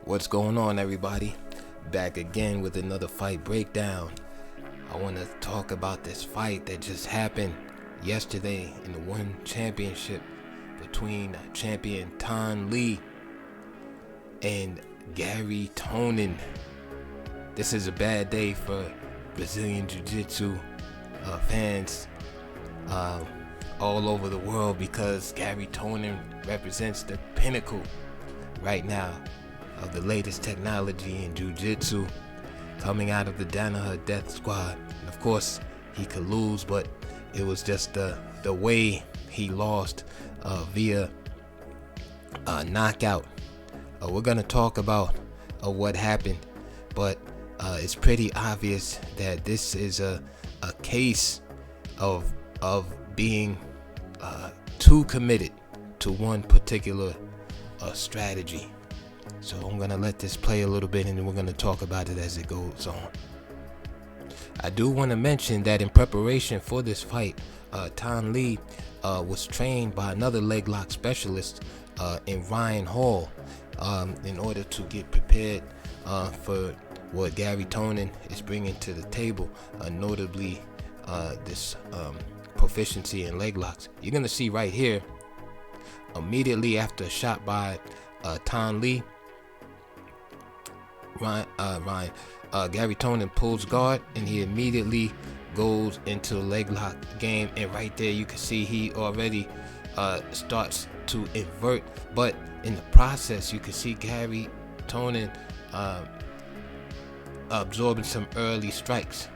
What's going on, everybody? Back again with another fight breakdown. I want to talk about this fight that just happened yesterday in the one championship between champion Ton Lee and Garry Tonon. This is a bad day for Brazilian Jiu-Jitsu fans all over the world, because Garry Tonon represents the pinnacle right now of the latest technology in Jiu-Jitsu, coming out of the Danaher Death Squad. And of course, he could lose, but it was just the way he lost via knockout. We're gonna talk about what happened, but it's pretty obvious that this is a case of being too committed to one particular strategy. So I'm gonna let this play a little bit, and then we're gonna talk about it as it goes on. I do want to mention that in preparation for this fight, Ton Lee was trained by another leg lock specialist in Ryan Hall in order to get prepared for what Garry Tonon is bringing to the table, notably this proficiency in leg locks. You're gonna see right here, immediately after a shot by Ton Lee, Garry Tonon pulls guard, and he immediately goes into a leg lock game. And right there you can see he already starts to invert, but in the process you can see Garry Tonon absorbing some early strikes.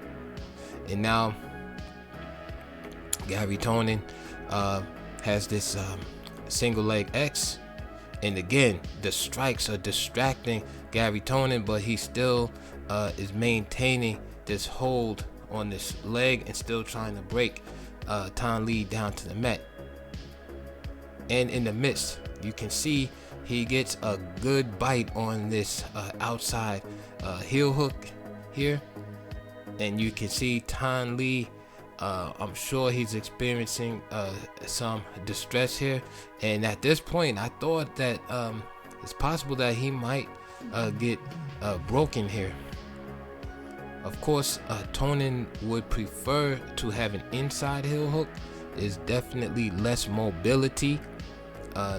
And now Garry Tonon has this single leg X, and again the strikes are distracting Garry Tonon, but he still is maintaining this hold on this leg and still trying to break Ton Lee down to the mat. And in the midst, you can see he gets a good bite on this outside heel hook here, and you can see Ton Lee, I'm sure he's experiencing some distress here, and at this point I thought that it's possible that he might get broken here. Of course, Tonon would prefer to have an inside heel hook. Is definitely less mobility,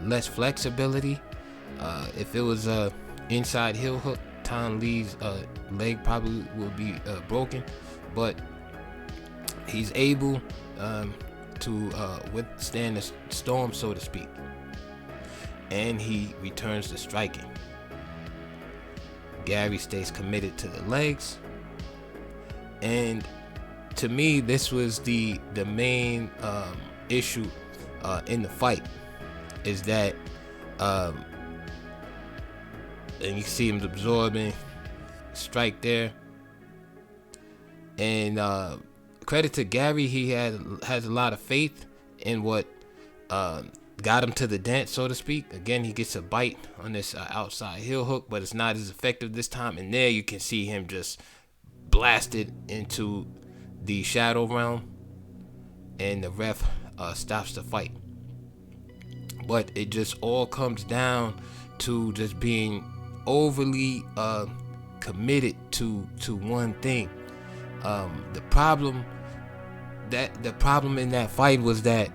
less flexibility. If it was a inside heel hook, Ton Lee's leg probably will be broken, but he's able to withstand the storm, so to speak, and he returns to striking. Garry stays committed to the legs, and to me this was the main issue in the fight, is that and you see him absorbing strike there, and credit to Garry, he has a lot of faith in what got him to the dance, so to speak. Again, he gets a bite on this outside heel hook, but it's not as effective this time, and there you can see him just blasted into the shadow realm, and the ref stops the fight. But it just all comes down to just being overly committed to one thing. The problem in that fight was that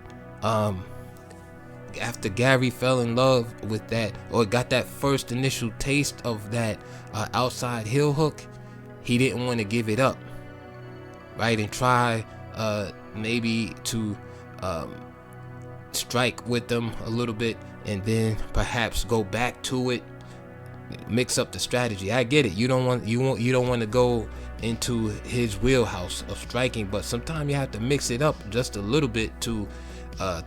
after Garry fell in love with that, or got that first initial taste of that outside heel hook, he didn't want to give it up, right, and try maybe to strike with them a little bit, and then perhaps go back to it, mix up the strategy. I get it. You don't want to go into his wheelhouse of striking, but sometimes you have to mix it up just a little bit to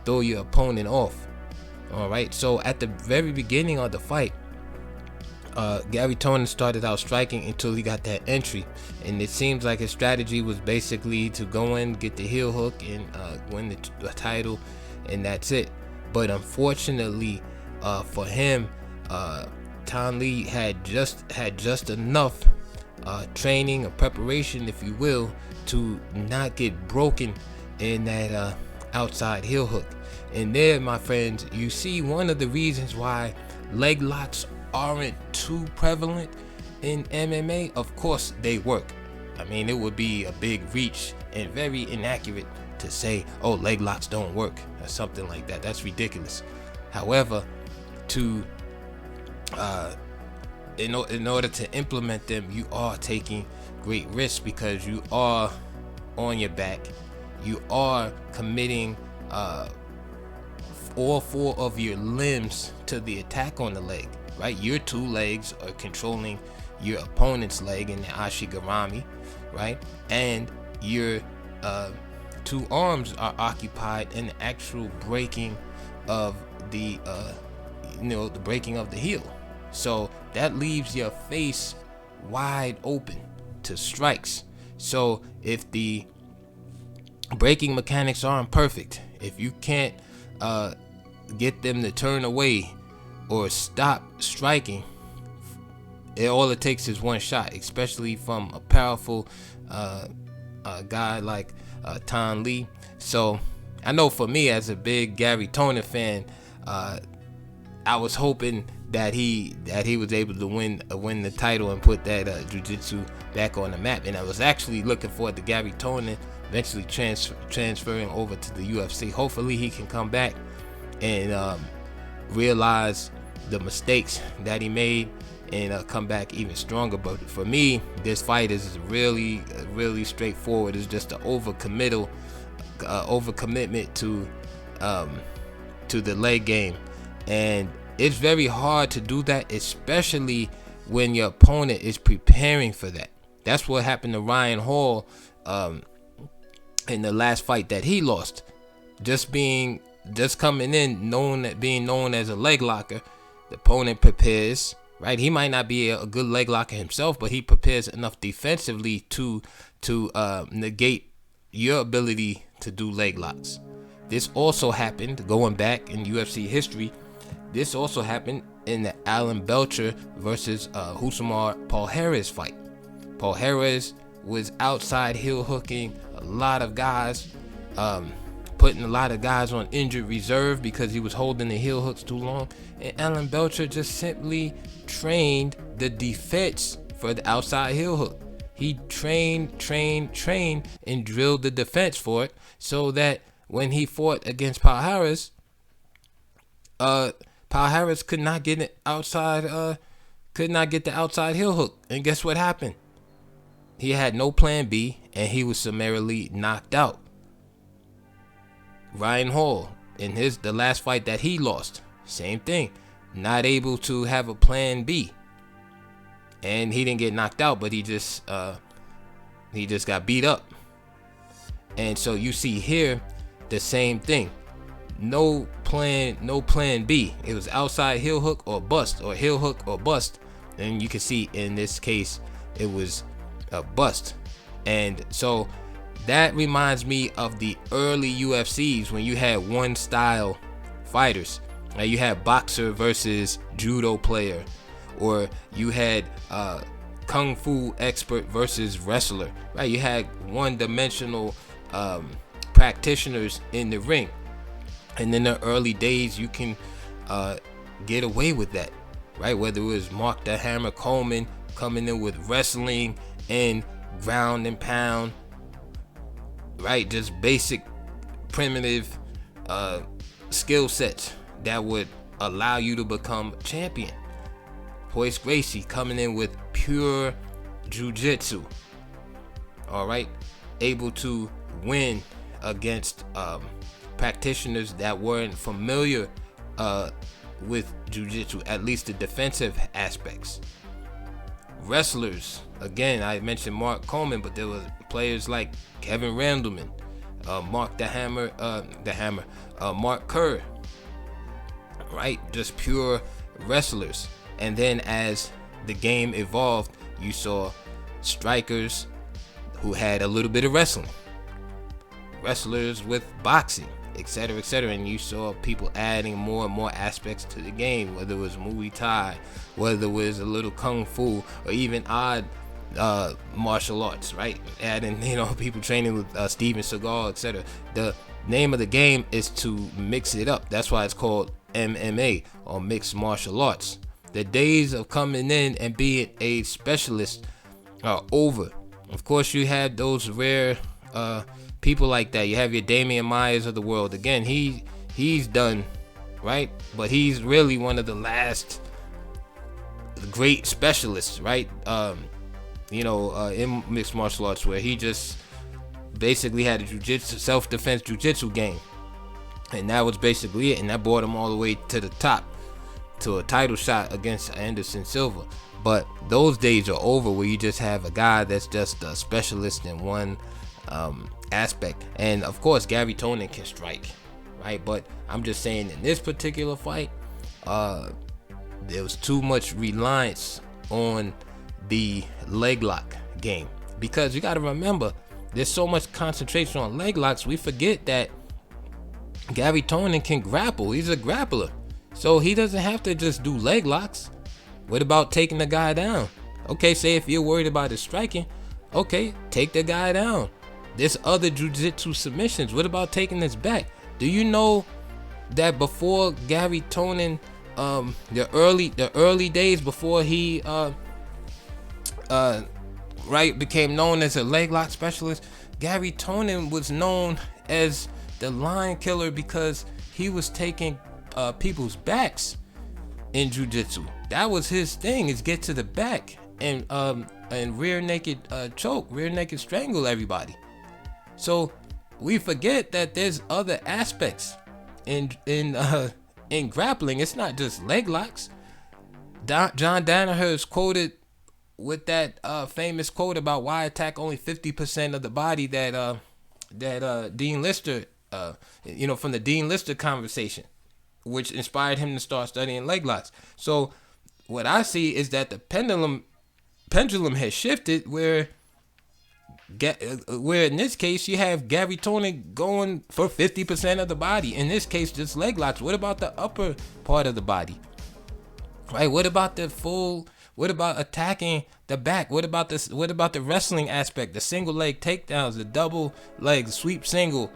throw your opponent off. All right. So at the very beginning of the fight, Garry Tonon started out striking until he got that entry, and it seems like his strategy was basically to go in, get the heel hook, and win the title, and that's it. But unfortunately for him, Ton Lee had just enough training or preparation, if you will, to not get broken in that outside heel hook. And there, my friends, you see one of the reasons why leg locks aren't too prevalent in MMA, of course they work. I mean, it would be a big reach and very inaccurate to say, oh, leg locks don't work or something like that. That's ridiculous. However, in order to implement them, you are taking great risks because you are on your back. You are committing all four of your limbs to the attack on the leg, right? Your two legs are controlling your opponent's leg in the ashigarami, right? And your two arms are occupied in the actual breaking of the the breaking of the heel. So that leaves your face wide open to strikes. So if the breaking mechanics aren't perfect, if you can't get them to turn away or stop striking, all it takes is one shot, especially from a powerful guy like Ton Lee. So I know for me, as a big Garry Tonon fan, I was hoping that he was able to win the title and put that jiu-jitsu back on the map. And I was actually looking forward to Garry Tonon eventually transferring over to the UFC. Hopefully he can come back and realize the mistakes that he made and come back even stronger. But for me, this fight is really straightforward. It's just an overcommitment to the leg game, and it's very hard to do that, especially when your opponent is preparing for that. That's what happened to Ryan Hall in the last fight that he lost. Just coming in, being known as a leg locker, the opponent prepares, right? He might not be a good leg locker himself, but he prepares enough defensively to negate your ability to do leg locks. This also happened, going back in UFC history, this also happened in the Alan Belcher versus Husamar Palhares fight. Palhares was outside heel hooking a lot of guys, putting a lot of guys on injured reserve because he was holding the heel hooks too long. And Alan Belcher just simply trained the defense for the outside heel hook. He trained and drilled the defense for it, so that when he fought against Palhares, Palhares could not get it outside, could not get the outside heel hook. And guess what happened? He had no plan B, and he was summarily knocked out. Ryan Hall, in the last fight that he lost, same thing, not able to have a plan B, and he didn't get knocked out, but he just got beat up. And so you see here the same thing. No plan B. It was outside heel hook or bust, or heel hook or bust. And you can see in this case it was a bust. And so that reminds me of the early UFCs when you had one style fighters. Now you had boxer versus judo player, or you had kung fu expert versus wrestler, right? You had one-dimensional practitioners in the ring. And in the early days, you can get away with that, right? Whether it was Mark the Hammer Coleman coming in with wrestling and ground and pound, right? Just basic, primitive skill sets that would allow you to become champion. Royce Gracie coming in with pure jiu-jitsu, all right? Able to win against practitioners that weren't familiar with jiu-jitsu, at least the defensive aspects. Wrestlers, again, I mentioned Mark Coleman, but there was players like Kevin Randleman, Mark Kerr, right? Just pure wrestlers. And then as the game evolved, you saw strikers who had a little bit of wrestling, wrestlers with boxing, etc., and you saw people adding more and more aspects to the game, whether it was Muay Thai, whether it was a little Kung Fu, or even odd martial arts, right? Adding, people training with Steven Seagal, etc. The name of the game is to mix it up. That's why it's called MMA, or mixed martial arts. The days of coming in and being a specialist are over. Of course, you had those rare people like that. You have your Damian Myers of the world. Again, he's done, right? But he's really one of the last great specialists, right? In mixed martial arts, where he just basically had a jiu-jitsu, self-defense jiu-jitsu game, and that was basically it. And that brought him all the way to the top, to a title shot against Anderson Silva. But those days are over, where you just have a guy that's just a specialist in one aspect. And of course, Garry Tonon can strike, right? But I'm just saying, in this particular fight, there was too much reliance on the leg lock game, because you got to remember, there's so much concentration on leg locks, we forget that Garry Tonon can grapple. He's a grappler, so he doesn't have to just do leg locks. What about taking the guy down? Okay, say if you're worried about his striking, okay, take the guy down. There's other jiu-jitsu submissions. What about taking his back? Do you know that before Garry Tonon, the early days before he became known as a leg lock specialist, Garry Tonon was known as the lion killer because he was taking people's backs in jiu-jitsu. That was his thing, is get to the back and rear naked choke, rear naked strangle everybody. So we forget that there's other aspects in grappling. It's not just leg locks. John Danaher is quoted with that famous quote about why attack only 50% of the body that Dean Lister, from the Dean Lister conversation, which inspired him to start studying leg locks. So what I see is that the pendulum has shifted, where in this case you have Garry Tonon going for 50% of the body. In this case, just leg locks. What about the upper part of the body? Right? What about the full? What about attacking the back? What about this? What about the wrestling aspect? The single leg takedowns, the double leg, the sweep single,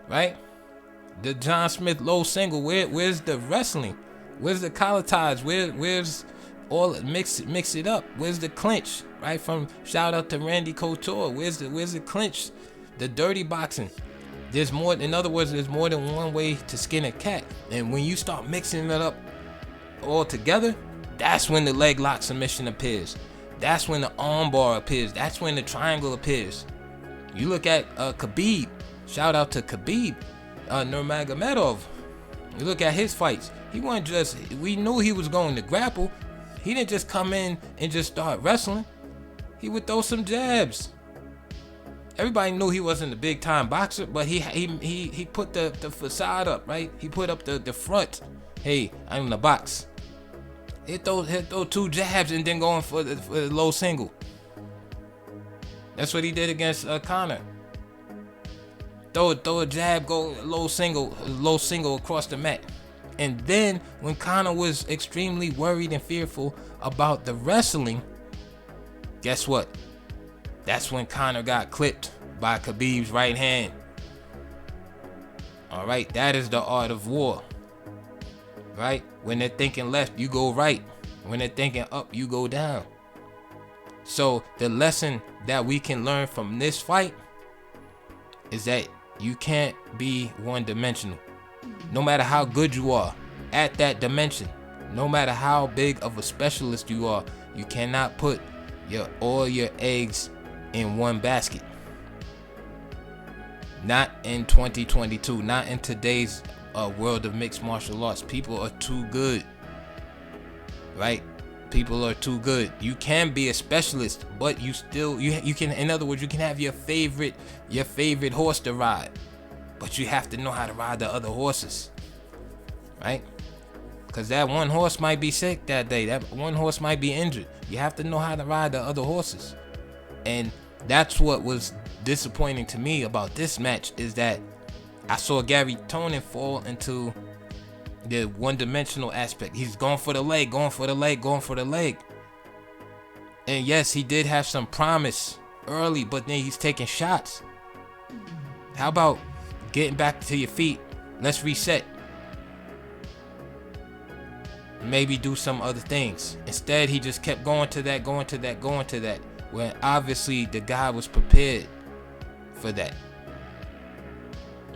right? The John Smith low single. Where's the wrestling? Where's the collar ties? Where's all mix it up? Where's the clinch? Right? From shout out to Randy Couture. Where's the clinch? The dirty boxing. There's more. In other words, there's more than one way to skin a cat. And when you start mixing it up all together, that's when the leg lock submission appears. That's when the arm bar appears. That's when the triangle appears. You look at Khabib. Shout out to Khabib Nurmagomedov. You look at his fights. He wasn't just. We knew he was going to grapple. He didn't just come in and just start wrestling. He would throw some jabs. Everybody knew he wasn't a big time boxer, but he put the facade up, right? He put up the front. Hey, I'm in the box. He'd throw two jabs and then going for the low single. That's what he did against Conor. Throw a jab, go low single across the mat. And then when Conor was extremely worried and fearful about the wrestling, guess what? That's when Conor got clipped by Khabib's right hand. All right, that is the art of war. Right? When they're thinking left, you go right. When they're thinking up, you go down. So the lesson that we can learn from this fight is that you can't be one-dimensional. No matter how good you are at that dimension, no matter how big of a specialist you are, you cannot put all your eggs in one basket. Not in 2022, not in today's world of mixed martial arts. People are too good, right? People are too good. You can be a specialist, but you can, in other words, you can have your favorite horse to ride, but you have to know how to ride the other horses, right? Because that one horse might be sick that day. That one horse might be injured. You have to know how to ride the other horses. And that's what was disappointing to me about this match, is that I saw Garry Tonon fall into the one-dimensional aspect. He's going for the leg. And yes, he did have some promise early, but then he's taking shots. How about getting back to your feet? Let's reset. maybe do some other things. Instead, he just kept going to that, going to that, going to that. When obviously the guy was prepared for that.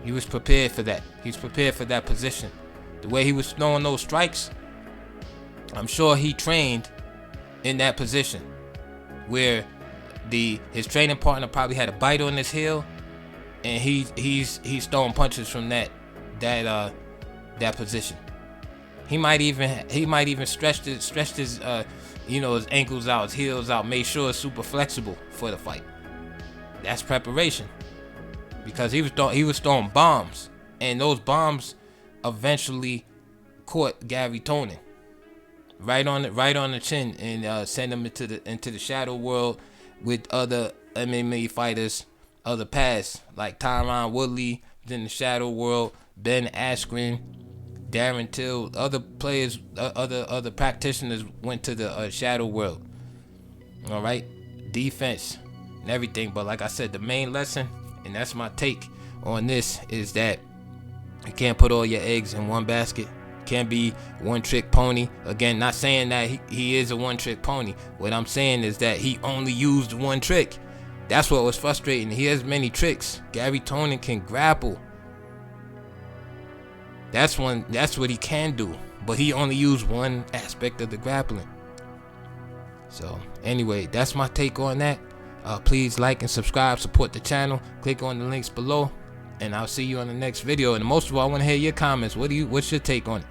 He was prepared for that. He was prepared for that position. The way he was throwing those strikes, I'm sure he trained in that position where his training partner probably had a bite on his heel, and he's throwing punches from that position. He might even stretch his his ankles out, his heels out, made sure it's super flexible for the fight. That's preparation, because he was throwing bombs, and those bombs eventually caught Garry Tonon right on the chin, and sent him into the shadow world with other MMA fighters of the past, like Tyron Woodley, then the shadow world, Ben Askren, Darren Till, other players, other practitioners went to the shadow world. All right, defense and everything. But like I said, the main lesson, and that's my take on this, is that you can't put all your eggs in one basket. Can't be one trick pony. Again, not saying that he is a one trick pony. What I'm saying is that he only used one trick. That's what was frustrating. He has many tricks. Garry Tonon can grapple. That's what he can do. But he only used one aspect of the grappling. So anyway, that's my take on that. Please like and subscribe, support the channel. Click on the links below, and I'll see you on the next video. And most of all, I want to hear your comments. What's your take on it?